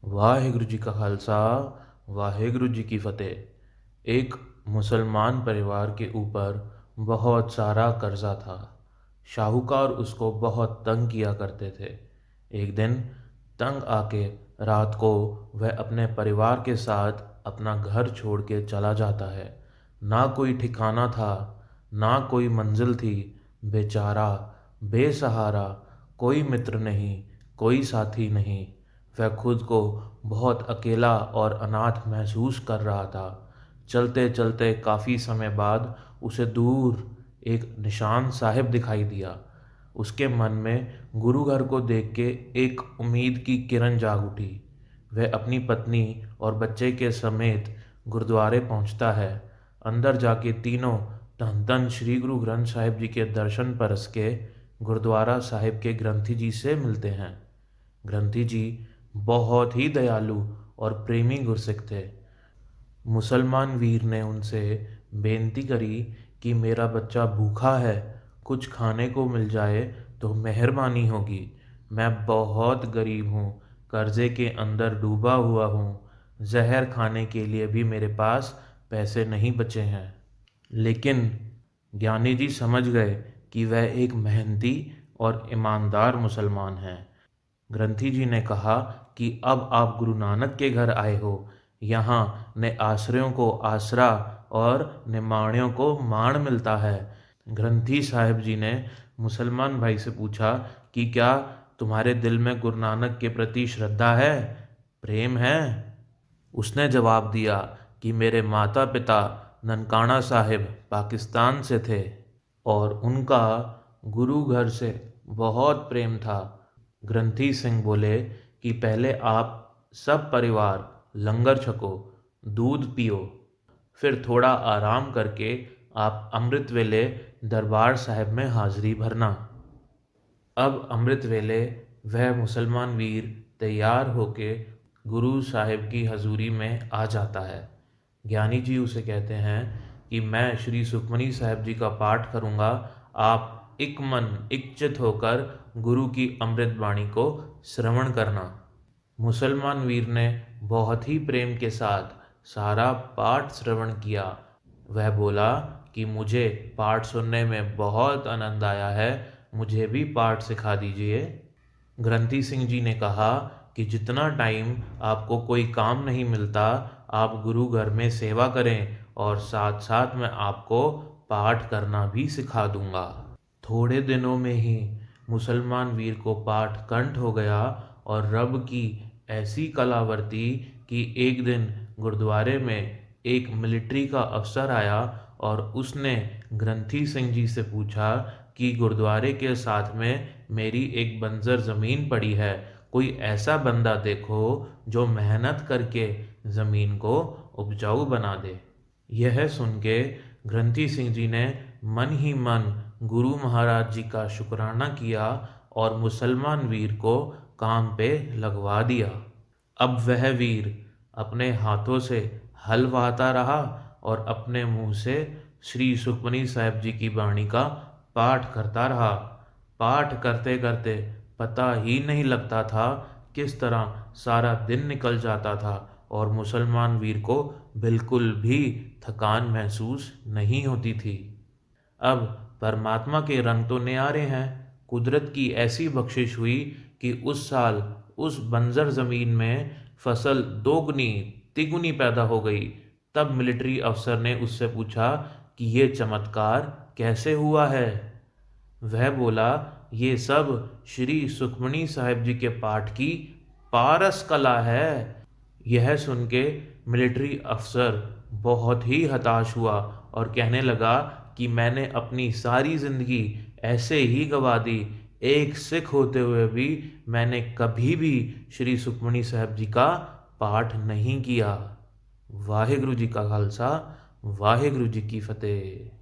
वाहिगुरु जी का खालसा, वाहिगुरु जी की फ़तेह। एक मुसलमान परिवार के ऊपर बहुत सारा कर्जा था। शाहूकार उसको बहुत तंग किया करते थे। एक दिन तंग आके रात को वह अपने परिवार के साथ अपना घर छोड़ के चला जाता है। ना कोई ठिकाना था, ना कोई मंजिल थी। बेचारा, बेसहारा, कोई मित्र नहीं, कोई साथी नहीं। वह खुद को बहुत अकेला और अनाथ महसूस कर रहा था। चलते चलते काफ़ी समय बाद उसे दूर एक निशान साहिब दिखाई दिया। उसके मन में गुरु घर को देख के एक उम्मीद की किरण जाग उठी। वह अपनी पत्नी और बच्चे के समेत गुरुद्वारे पहुंचता है। अंदर जाके तीनों धन धन श्री गुरु ग्रंथ साहिब जी के दर्शन परस के गुरुद्वारा साहिब के ग्रंथी जी से मिलते हैं। ग्रंथी जी बहुत ही दयालु और प्रेमी गुरसिक थे। मुसलमान वीर ने उनसे बेनती करी कि मेरा बच्चा भूखा है, कुछ खाने को मिल जाए तो मेहरबानी होगी। मैं बहुत गरीब हूँ, कर्जे के अंदर डूबा हुआ हूँ, जहर खाने के लिए भी मेरे पास पैसे नहीं बचे हैं। लेकिन ज्ञानी जी समझ गए कि वह एक मेहनती और ईमानदार मुसलमान हैं। ग्रंथी जी ने कहा कि अब आप गुरु नानक के घर आए हो, यहाँ ने आश्रयों को आसरा और निमाणियों को माण मिलता है। ग्रंथी साहिब जी ने मुसलमान भाई से पूछा कि क्या तुम्हारे दिल में गुरु नानक के प्रति श्रद्धा है, प्रेम है? उसने जवाब दिया कि मेरे माता पिता ननकाना साहिब पाकिस्तान से थे और उनका गुरु घर से बहुत प्रेम था। ग्रंथी सिंह बोले कि पहले आप सब परिवार लंगर छको, दूध पियो, फिर थोड़ा आराम करके आप अमृत वेले दरबार साहिब में हाजिरी भरना। अब अमृत वेले वह मुसलमान वीर तैयार होके गुरु साहिब की हजूरी में आ जाता है। ज्ञानी जी उसे कहते हैं कि मैं श्री सुखमनी साहिब जी का पाठ करूँगा, आप एक मन इच्छित होकर गुरु की अमृत वाणी को श्रवण करना। मुसलमान वीर ने बहुत ही प्रेम के साथ सारा पाठ श्रवण किया। वह बोला कि मुझे पाठ सुनने में बहुत आनंद आया है, मुझे भी पाठ सिखा दीजिए। ग्रंथी सिंह जी ने कहा कि जितना टाइम आपको कोई काम नहीं मिलता, आप गुरु घर में सेवा करें और साथ साथ मैं आपको पाठ करना भी सिखा दूंगा। थोड़े दिनों में ही मुसलमान वीर को पाठ कंठ हो गया और रब की ऐसी कलावर्ती कि एक दिन गुरुद्वारे में एक मिलिट्री का अफसर आया और उसने ग्रंथी सिंह जी से पूछा कि गुरुद्वारे के साथ में मेरी एक बंजर ज़मीन पड़ी है, कोई ऐसा बंदा देखो जो मेहनत करके ज़मीन को उपजाऊ बना दे। यह सुन के ग्रंथी सिंह जी ने मन ही मन गुरु महाराज जी का शुक्राना किया और मुसलमान वीर को काम पे लगवा दिया। अब वह वीर अपने हाथों से हल वाहता रहा और अपने मुंह से श्री सुखमनी साहिब जी की वाणी का पाठ करता रहा। पाठ करते करते पता ही नहीं लगता था किस तरह सारा दिन निकल जाता था और मुसलमान वीर को बिल्कुल भी थकान महसूस नहीं होती थी। अब परमात्मा के रंग तो न्यारे हैं। कुदरत की ऐसी बख्शिश हुई कि उस साल उस बंजर ज़मीन में फसल दोगुनी तिगुनी पैदा हो गई। तब मिलिट्री अफसर ने उससे पूछा कि ये चमत्कार कैसे हुआ है? वह बोला, ये सब श्री सुखमनी साहिब जी के पाठ की पारस कला है। यह सुन के मिलिट्री अफसर बहुत ही हताश हुआ और कहने लगा कि मैंने अपनी सारी ज़िंदगी ऐसे ही गवा दी, एक सिख होते हुए भी मैंने कभी भी श्री सुखमनी साहिब जी का पाठ नहीं किया। वाहिगुरु जी का खालसा, वाहिगुरु जी की फ़तेह।